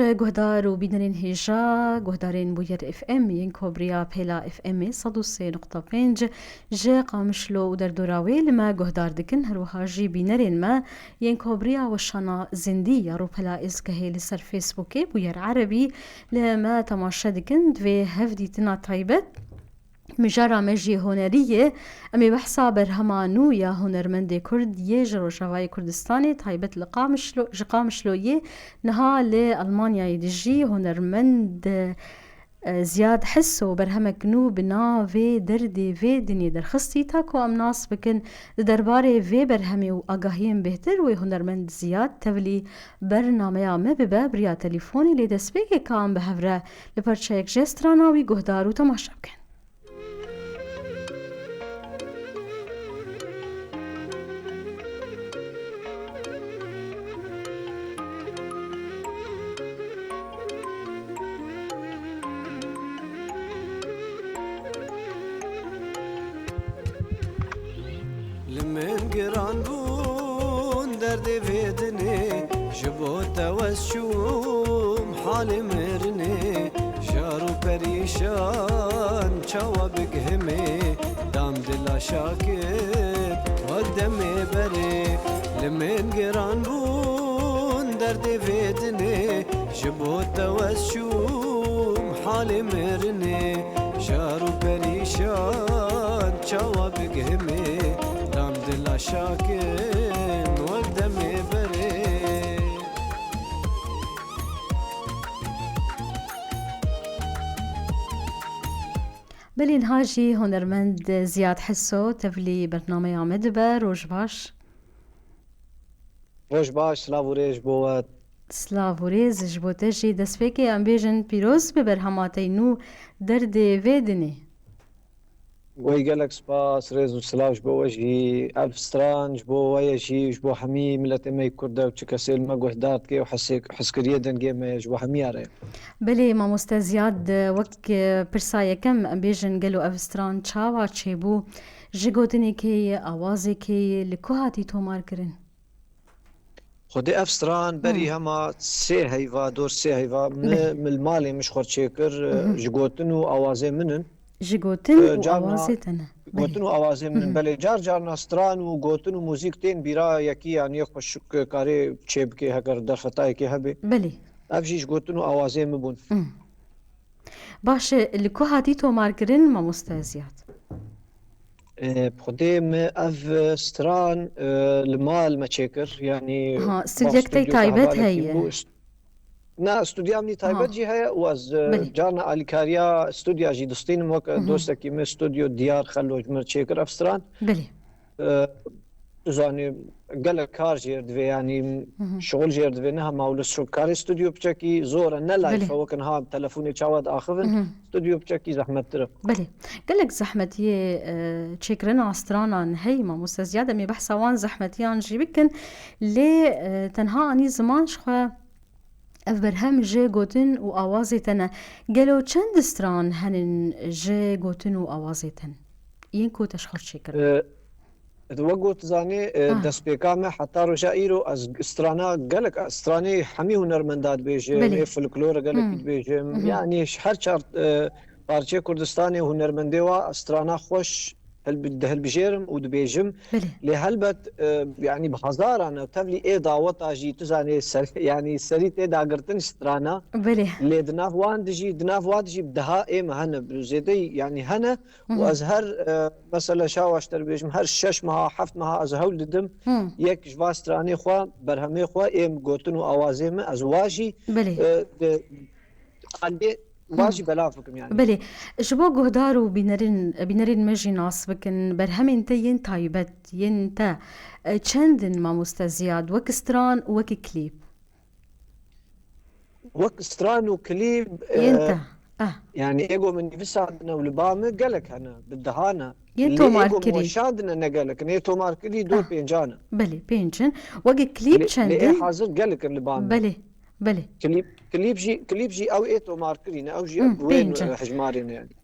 گهدار و بینرین هیجا گهدارین بویر اف ام ین کوبریا پیلا اف ام 103.5 جه قامشلو و در دوراوی لما گهدار دکن هروها جی بینرین ما ین کوبریا و شانا زندی یارو پیلا از که هی لسر فیسبوکی بویر عربی لما تماشا دکن دوی هفدی تنا طایبت مجارة مجي هنرية أمي بحثا برهمانو يا هنرمند كرد يجرو شواي كردستاني تايبت لقامشلوية نها لألمانيا يدجي هنرمند زياد حسو برهمكنو بنا في دردي في دنيا درخستي تاكو أم ناس بكن درباري في برهمي و آگاهيم بهتر و هنرمند زياد تولي برنامه مببا بريا تليفوني لدسبيك كام بهفره لپرچيك جسترانا وي گهدارو تماشا بكن من گران بون درد ویدنی جبو توسشوم حال مرنی شارو پریشان چاوا بگهمی دام دل شاکر وقدمی بری لمن گران بون درد ویدنی جبو توسشوم حال مرنی شارو پریشان چاوا بگهمی دل شاكن وقدمي بري بلين هاجي هنرمند زياد حسو تفلي برنامج مدبر روج باش سلاو ريج بوات سلاو ريز جبوتجي دسفيكي ام بيجن بيروز ببرهماتي نو درد ويدني ويقالك سباس ريزو سلاوش بو وجهي ألف سترانج بو ويجي جبو حمي ملت مي كردا وتشكسيل ما قهدات كي وحسكرية دنجي ما جبو حمي عري بلي ما مستزياد وك برسايا كم ام بيجن قالو ألف ستران چاوا چيبو جيگوتني كي آوازي كي لكوهاتي تومار كرن خودي أفستران بري هما سي هيفا دور سي هيفا من المالي مش خور شيكر جيگوتنو آوازي منن جيگوتن و آوازي تنه گوتن و آوازه من بله جار ناستران و گوتن و موزیک تین بیرا یکی یعنی خوش کاری چیب که هگر در خطای که هبه بله افجیش گوتن و آوازه مبون باشه لکو هاتی تو مارکرین ما مستهزیات بخدي ما اف ستران المال ما تشيكر يعني ها استوديوك تاي تايبت هي نا استوديو مني تايبت جي هي واز جانا الكاريا استوديو جي دستين موك دوستك كي استوديو ديار خلوج ما تشيكر اف ستران بله يعني قال كار جير دوي يعني شغل جير دوي نها ماول شو كار استوديو بتشكي زور نلايف فهو كان ها تلفوني تشاود اخذن استوديو بتشكي زحمه ترى بله قال لك زحمتي تشيكرنا استرانا هي ما مستزياده مي بحث وان زحمتيان جيبكن لي تنها اني زمان شخه افبرهم جي جوتن و اوازيتنا قالوا چند استران هنن جي جوتن و اوازيتن ينكو تشخر شكر وقت زاني دس بيكامه حتى رجا ايرو از استرانا قالك استراني حمي هنرمندات بيجي فولكلور قالك بيجي يعني هر چار بارچه كردستاني هنرمندي وا استرانا خوش هل بجيرم ودبيجم لهلبت يعني بهزار انا تبلي اي دعوت اجي تزاني يعني سريت اي داغرتن استرانا اللي دناف وان دجي بدها اي مهنا بزيدي يعني هنا وازهر مثلا شاواشتر بيجم هر شش مها حفت مها ازهول ددم يك جوا استراني خوا برهمي خوا اي مغوتن اوازيم ازواجي عندي واجي بلافكم يعني بله جبو گهدار و بینرین مجی ناس بکن برهم انت ين تايبت ين تا چندن ما مستزياد وك استران وك كليب وك استران وكليب ينتا يعني ايجو من فسادنا ولبامه قالك انا بدهانا ينتو ماركري وشادنا انا قالك نيتو ماركري دور بينجانا بله بينجن وك كليب چندن ليه حاضر قالك اللبامه بله كليب جي او ايتو ماركرين او جي وين حجمارين يعني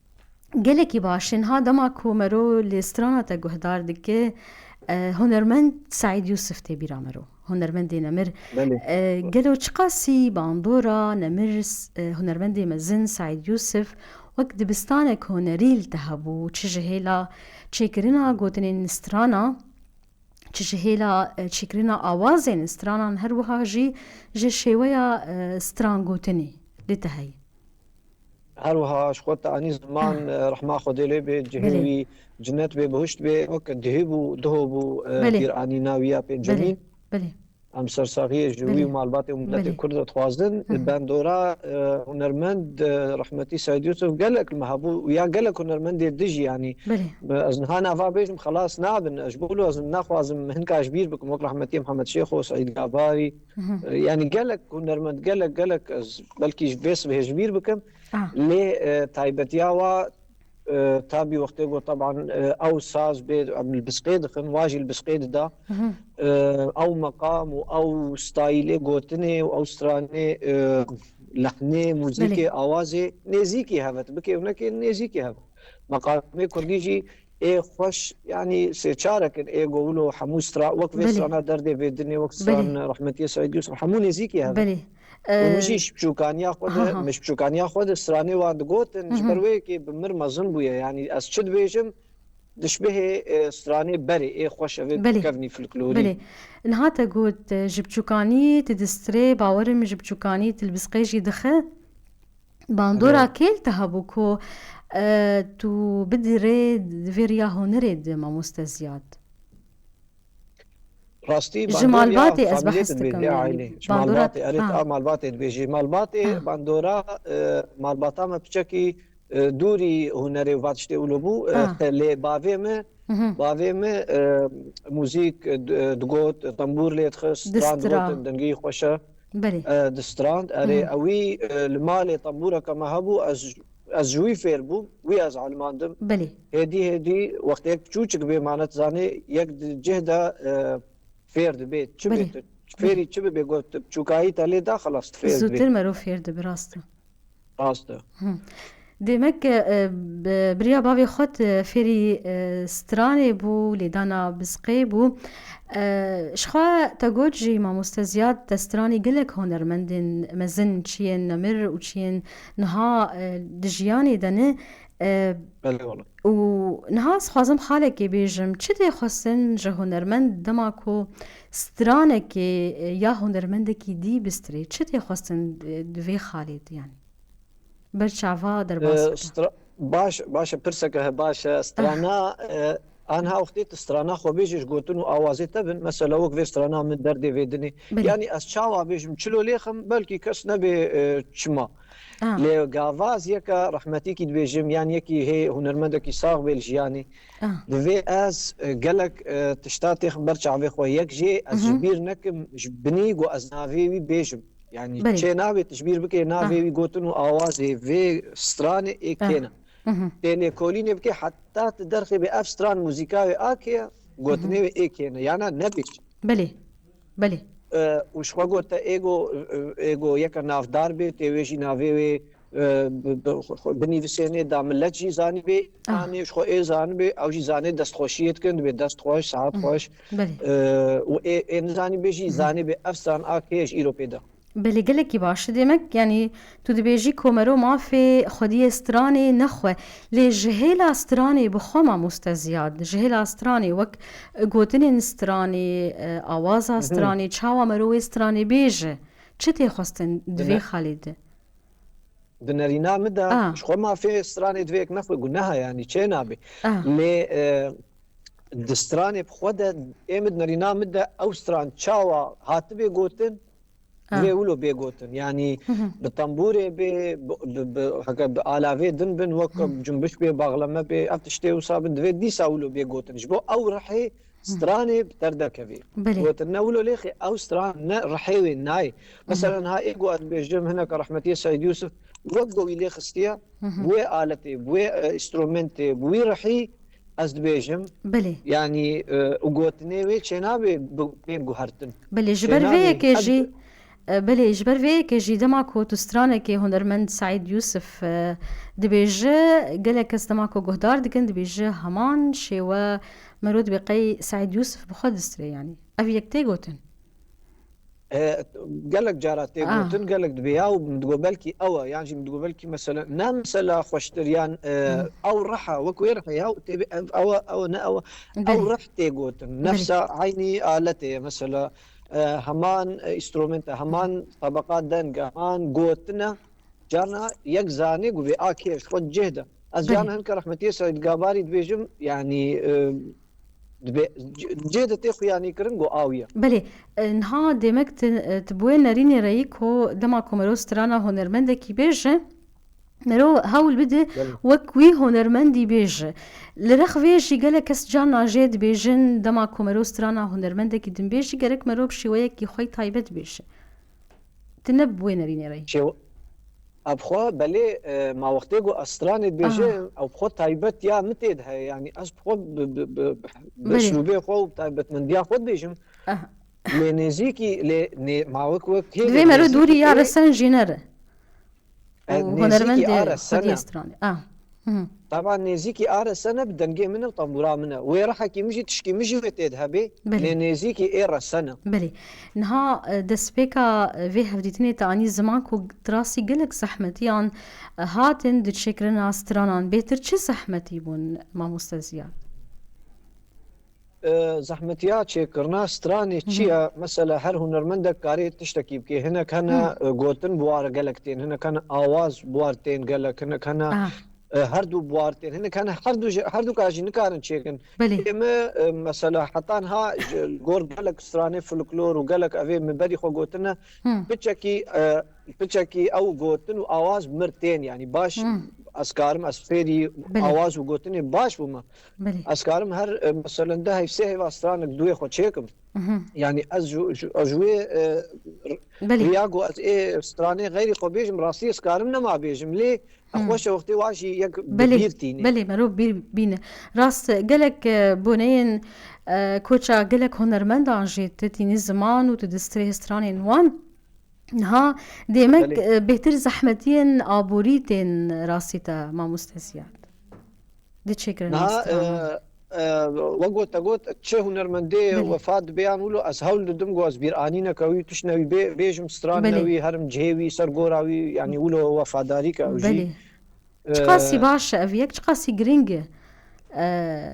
قالك باشن هذا ما كومرو لسترانا تا گهدار دكه هنرمند سعيد يوسف تبي رامرو هنرمندی نمر بله گلو چقاسی باندورا نمر هنرمندی مزن سعید یوسف وقت دبستانك هنریل تهبو چجهلا چکرنا گوتنین استرانا چجهلا چکرنا آوازین استرانا هر وها جی شویا استران گوتنی لتهی هروها شخوت عني زمان رحمة خديلي بجهوي جنات بهشت وقت دهبو دهبو بير عني ناوية بنجامين بله ام سرساغي جوي ومالباتي وملتي كرد توازن باندورا هنرمند رحمتي سعيد يوسف قالك المهبو ويا قالك هنرمند دجي يعني ازنهانا فابيجم خلاص نابن اجبولو ازن ناخوازم هنكا اشبير بكم وك رحمتي محمد شيخ وسعيد قاباري يعني قالك هنرمند قالك بلكي بيس به جبير بكم لي تايبتياوا تابي وقتها طبعا او ساز بيد البسقيد خن واجي البسقيد دا او مقام او ستايل غوتني او ستراني لحني موسيقى اوازي نزيكي هفت بكي هناك نزيكي هفت مقامي كرديجي اي خوش يعني سيشارك اي قولوا حمو سترا وقت سترانا دردي بيدني وقت ستران رحمتي سعيد يوسف حمو نزيكي هفت ومشي بشوكانيا خود مش بشوكانيا خود استراني واند قوتن جبروي كي بمر مزن بويا يعني اسشد بيجم دشبه استراني بري اي خوش كفني فلكلوري بلي نهاتا قوت جبشوكاني تدستري باورم جبشوكاني تلبسقيجي دخل باندورا كيل تهبوكو تو بدري فيريا هونريد ما مستزياد راستي جمالباتي از بحثتكم يعني جمالباتي اريد مالباتي بيجي مالباتي باندورا مالباتا ما بتشكي دوري هنري واتشتي ولبو لي بافيم موزيك دغوت طنبور لي تخص ستراند دنجي خوشه دستراند اري اوي المالي طنبوره كما هبو از جوي فيربو وي از علماندم بلي هدي وقت يك تشوچك بي مانت زاني يك جهدا فيرد بيت شبت فيري شبه بيقول تشوكاي تالي دا خلاص فيرد زوتر مرو فيرد براسته راسته دمك بريا بابي خط فيري ستراني بو لدانا بسقي بو شخوا تاگوجي ما مستزياد تستراني قلك هنرمندن مزن چين نمر و چين نها دجياني دنه بله والله ونها سخوازم خالك بيجم چه خواستن جه هنرمند دماكو سترانك يا هنرمندك دي بستري چه خواستن دوي خالد يعني برشعفا در باش برسكه باش استرانا انا وقتي استرانا خو بيجي قوتن اوازي تبن مثلا وقف استرانا من دردي فيدني يعني اسشاوا بيجي مچلو ليخم بلكي كس نبي چما لي غافاز يكا رحمتي كي بيجم يعني يكي هي هنرمندك صاغ بالجياني في از قالك تشتاتي خبر شعبي خو يك جي از جبير نكم جبني جو از نافي بيجم يعني چه ناوي تشبير بكي ناوي قوتن اوازي في ستراني اكينا تاني كوليني بكي حتى تدرخي باف ستران موزيكاوي اكي قوتني اكينا يعني نبيش بلي وش قلت ايجو يك نافدار بي تيجي نافي بني فسيني دام لجي زاني بي اني شخو اي زاني بي او جي زاني دست خوشيت كند بي دست خوش ساعات خوش و اي زاني بيجي زاني بي افسان اكيش ايروبيدا بلي قالك باش ديمك يعني تو دبيجي كومرو ما في خدي استراني نخوه لي جهيلا استراني بخوما مستزياد جهيلا استراني وك قوتنين استراني اوازا استراني چاوا مرو استراني بيجه چتي خواستن دوي خالد دنرينا مدا شخو ما في استراني دويك نخوه قلناها يعني چه نابي لي دستراني بخوده ايمد نرينا مدا او استران چاوا هاتبي قوتن ولو بيغوتن يعني بالطنبوري هكا بآلافي دنبن وكب جنبش بي باغلمه بي افتشتي وصابن دوي دي ساولو بيغوتن جبو او رحي ستراني بتردا كفي غوتن ولو ليخي او ستران رحيوي ناي مثلا هاي ايغو بيجم هناك رحمتي سعيد يوسف وقو يلي خستيا بوي آلتي بوي انسترومنتي بوي رحي از بيجم بلي يعني وقوتني وي چنابي بين هرتن بلي جبر فيك يجي بله اجبر وی که جیدما کو تسترانه که هنرمند سعید یوسف دبیجه گلک استما کو گهدار دکن دبیجه همان شیوه مرود بقی سعید یوسف بخود استری يعني افي يكتي قوتن قال لك جاراتي قوتن قال لك دبياو متقبلكي أو يعني متقبلكي مثلا نام مثلا خوشتريان أو رحى وكوير ياو تبي أو بله رحتي قوتن بله نفس عيني آلتي مثلا همان انسترومنت همان طبقات دنقة همان قوتنا جارنا يقزاني قبي آكيش خد جهده از بله جان هنك رحمتي سيد قاباري دبيجم يعني جهده تيخو يعني كرنجو آوية بله نها دمك تبوي نريني رأيكو دما كومرو سترانا هنرمندكي بيجه مرو هاول بده بله وكوي هنرمندي بيجه لرخ فيجي قال كس جانا جيد بيجن دما كومرو سترانا هنرمندكي دم بيجي قالك مرو بشوية كي خوي طيبت بيجه تنبوي نريني رأي شو ابخوا بلي ما وقتيغو استراني بيجي او بخو تايبت يا متيد هي يعني اس بخو بله بسلوبي خو تايبت من ديا خود بيجم اه لنزيكي ما وك هي دوی مرو نزيكي دوری یا ايه رسن جینره و نزيكي هنرمند ار خودی السنه استرانی طبعا نزيكي ار السنه بدنجي منه طنبورا منه ويرحى كي مشي تشكي مشي وتيد هبي بله لنزيكي ايه السنه بله نها دسبيكا في هفديتني تاني زمان كو دراسي قلق زحمتيان هاتن دتشكرنا استرانان بيتر چه زحمتي بون ما مستزيان زحمتيات شكرنا ستراني تشيا مثلا هر هنرمندك كاري تشتكي بكي هنا كان قوتن بوار قلقتين هنا كان آواز بوارتين قلق هنا كان اه هردو بوارتين هنا كان هردو كاجي نكارن تشيكن بله اما مثلا حطان ها الجور قلق ستراني فولكلور وقلق افي من بدي خو قوتنا بتشكي بتشكي او قوتن وآواز مرتين يعني باش اسكارم اسفيري بله آواز وقوتني باش بوما بله اسكارم هر مثلا ده هيفسه واسترانك دوي خو تشيكم يعني اجوي بله رياغو از ايه استراني غير خو بيجم راسي اسكارم نما بيجم ليه اخوش وقتي واشي يك بله ببيرتيني بله مرو بینه راست قلق بونين كوچا قلق هنرمند آنجيت تتيني زمان و تدستري استراني نوان ها ديمك بلي بهتر زحمتين آبوريتين راسيتا ما مستسيات دي تشكرنا استرانا نها وقت تقوت تشه هنرمندي بله وفات بيان ولو از هول دمغو از بيرانينا كوي تشنوي بيجم ستران بله نوي هرم جهوي سرغوراوي يعني ولو وفاداري كوجي بله تقاسي باشا أفيك تقاسي جرينجة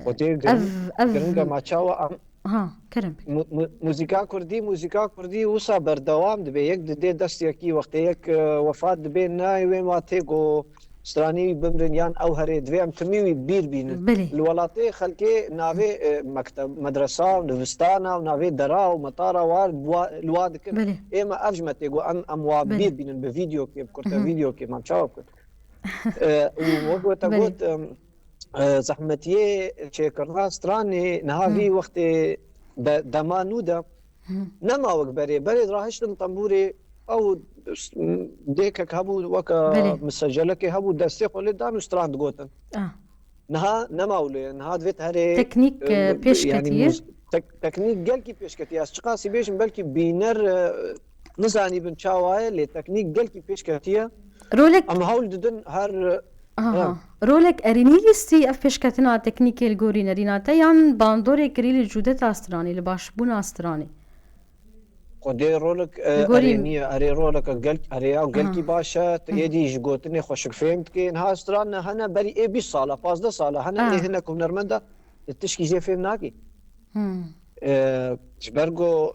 خوتي أف گرنگا ماچاوا ها كرم بي موزیکا کردی وسا بردوام دبی یک دده دست یکی وقت یک وفات دبی نای و ما تیگو استرانی بمرن یان او هری دوی ام تمیوی بیر بینن بله الولاتی خلکی ناوی مکتب مدرسه و نوستانا و ناوی درا و مطارا وار الواد کن بله اما افجمه تیگو ام وا بیر بله بینن به ویدیو کی بکرتا ویدیو کی ما چاو کن و وقت بله تقول زحمتیه چه کرنا استرانی نهاوی وقت دمانو ده نما وك بري راهشتن طنبوري او ديكك هبو وكا بله مسجلك هبو دستيق ولي دانو ستراند قوتن نها نما ولي نها دويت هري تكنيك بيش يعني كتير تكنيك قلكي بيش كتير اشتقاسي بيش بلكي بينر نزاني بن شاواي لي تكنيك قلكي بيش كتير رولك ام هول ددن هر رولك اريني لستي اف بيشكتنا تكنيك الجوري نريناتا يان باندوري كريل جودة استراني لباشبون استراني قدي رولك الجوري ارينيا اري رولك قلت اري او قلتي باشا يدي جوتني خوشك فهمت كي نها استران هنا بري اي 20 صاله 15 صاله هنا اي هنا كونرمندا تشكي جي فهم ناكي جبرجو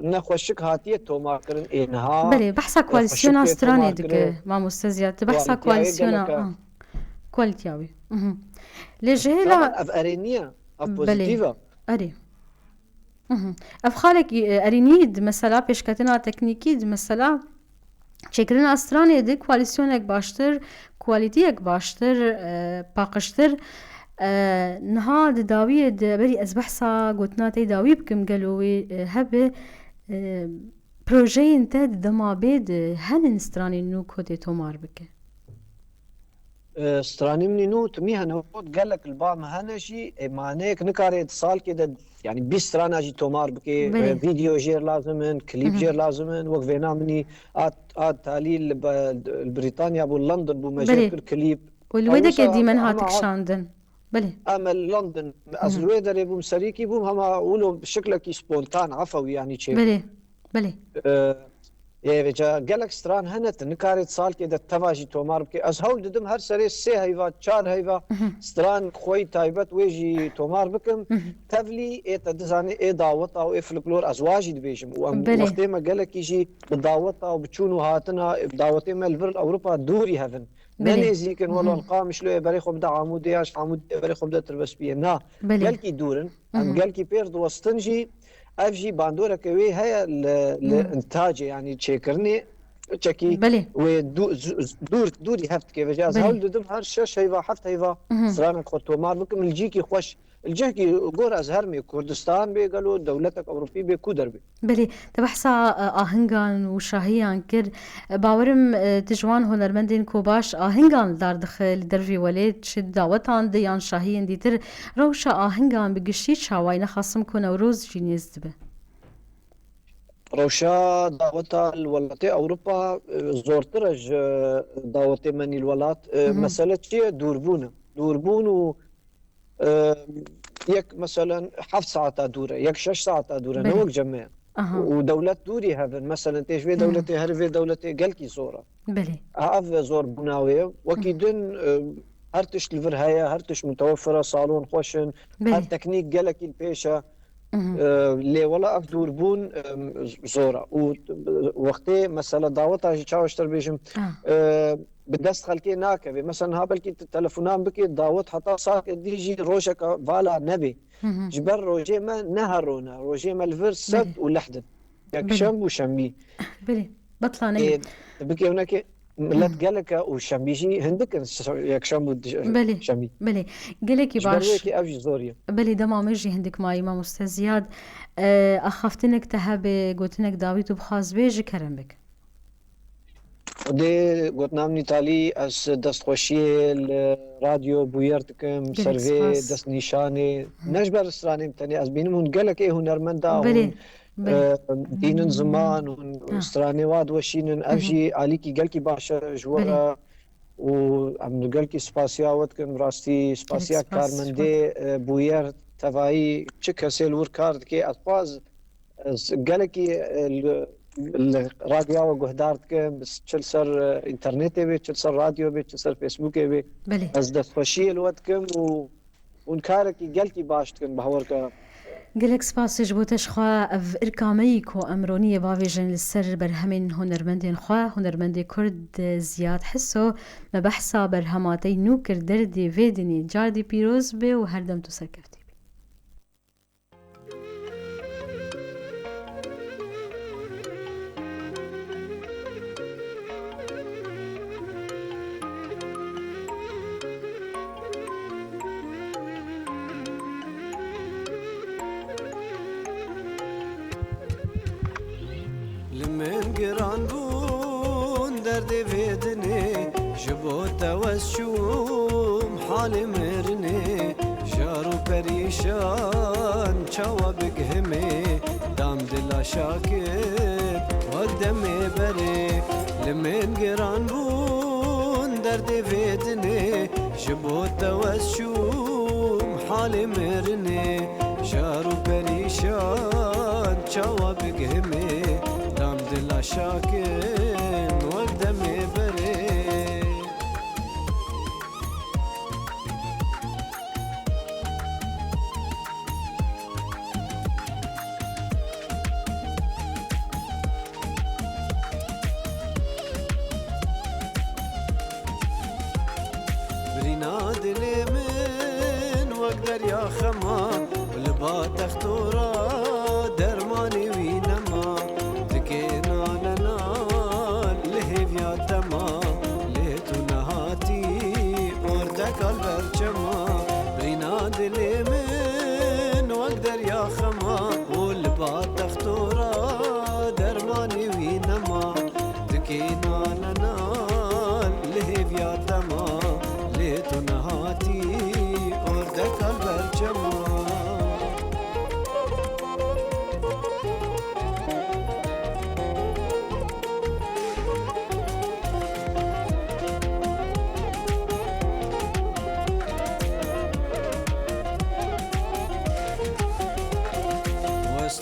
نخوشك هاتيه تو ما كرن انها بله بحثا كواليسيونا استراني دك ما مستزيات بحثا كواليسيونا كواليتياوي لجهلا طبعا اف ارينيا اف بوزيتيفا اري اف خالك ارينيد مثلا بيشكتنا تكنيكيد مثلا چکرنا استراني دي كواليسيونك باشتر كواليتيك باشتر باقشتر نها داوي بري از بحثا قلتنا تي داوي بكم قالوا هب بروجي انت دما بيد هن استراني نو كودي تومار بك استراني مني نو تميها نوت قال لك البام هنشي معناك نكاري اتصال كده يعني بيسترانا جي تومار بكي فيديو جير لازمن كليب جير لازمن وقفينا مني تالي البريطانيا بو لندن بو مجال كليب والويدك دي من هاتك شاندن بلي اما لندن از الويدر بو مسريكي بو هما قولوا بشكلك سبونتان عفوي يعني شيء بلي بله جا گلک ستران هنت نکارید سال که ده تواجی تومار بکی از هول ددم هر سری 3 هیوا 4 هیوا ستران خوی تایبت ویجی تومار بکم تفلی ایت دزانی ای دعوت او فلکلور از واجد بیشم و وقتی ما گلک یجی بدعوت او بچونو هاتنا دعوتی ملبر اوروبا دوری هفن ننزی کن ولی القام شلو بری خوب ده عمودیاش عمود بری خوب ده تربس بیه نه گلکی دورن ام گلکی پیر دوستنجی افجي باندورا كوي هي الانتاج يعني تشيكرني تشكي دوري هفت كيف جاز هول دم هر شش هيفا حفت هيفا سرانا خطو مار بكم الجيكي خوش الجهكي غور از هرمي كردستان بي قالوا دولتك اوروبي بي كودر بي بلي تبحثا آهنگان و شاهیان کرد باورم تجوان هنرمندین کوباش آهنگان دار دخل دروی ولید شد دعوتان دیان شاهیان دیتر روشا آهنگان بگشتی چاوای نخواستم کنه و روز جینیزد به روشا دعوتا الولاتي اوروبا زورترج دعوتي مني الولات مسألة چية دوربون و يك مثلا 7 ساعات دوره يك 6 ساعات دوره نوك جمع ودولت دوري هذا مثلا تيجي دولتي هرفي دولتي قالكي زوره بلي عاف زور بناويه وكيدن هرتش الفرهايه هرتش متوفره صالون خوشن هر تكنيك قالك البيشه لي ولا اف دوربون زوره ووقتي مثلا دعوتها چاوشتر بيجم بدست خلكي ناكبه مثلا هابلكي تلفونان بكي دعوت حتى صار ديجي روشك فالا نبي جبر روجي ما نهرونا روجي ما الفرس سد ولحدن يكشم وشمي بلي بطلاني بكي هناك ملت قالك وشميجي هندك يكشم بلي شمي بلي قالك باش افجي زوريا بلي دما مجي هندك ماي ما استاذ زياد اخفتنك تهب قلتنك داويت بخاز بيجي كرمك ودي قلنا من إيطالي أس دست خوشي الراديو بويرتكم سرفي دست نيشاني نجبر سراني متاني أس بينمون قالك إيه هنرمندا دينن زمان وستراني واد وشينن أفجي عليكي قالكي باشا جوارا وعم قالكي سباسيا ودكم راستي سباسيا كارمندي بويرت تفاي تشك هسيل وركارد كي أطفاز قالكي الراديو وجهدارت که بس چل سر اینترنتی بی چل سر رادیو بی چل سر فیسبوکی بی از دست خوشی الوقت کم و اون کار کی گل کی باشت کن بهور که گلک سپاس جبوتش خوا اف ارکامی کو امرونی باویجن لسر برهمین هنرمندین خوا هنرمندی کرد زیاد حسو مبحثا برهماتی نو کردر دی ویدنی جاردی پیروز بی و هر دم تو سرکفتی من قران بون درد فيدني جبوت وسشوم حالي مرني جارو بريشان چاوا بقهمي دام دلا شاكر ودمي بري لمن قران بون درد فيدني جبوت وسشوم حالي مرني جارو بريشان چاوا بقهمي دلا شاكن وقدمي بري برينا دلي من وقدر يا خما والبات اختورا درماني وينما دلي من واقدر يا خما والبعد تختورا درماني وينما تكينا لنا لهيف يا دما ليتو نهاتي وردك البرجما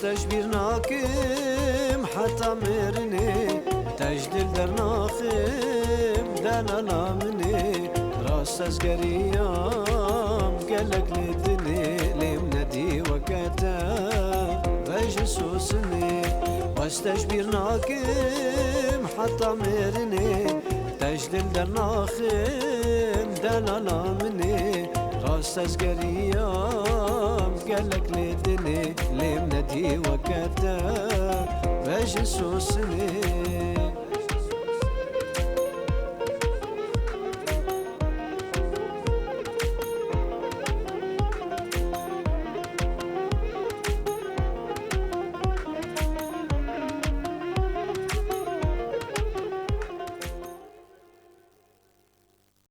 تشبير ناكم حتى مرني تجدل در ناخم دلالا مني راس ازقريام قالك لدني لم ندي وكتا بجسوسني واستجبر ناكم حتى مرني تجدل در ناخم دلالا مني راس ازقريام قالك لدني لم ندي وكتا بجسوسني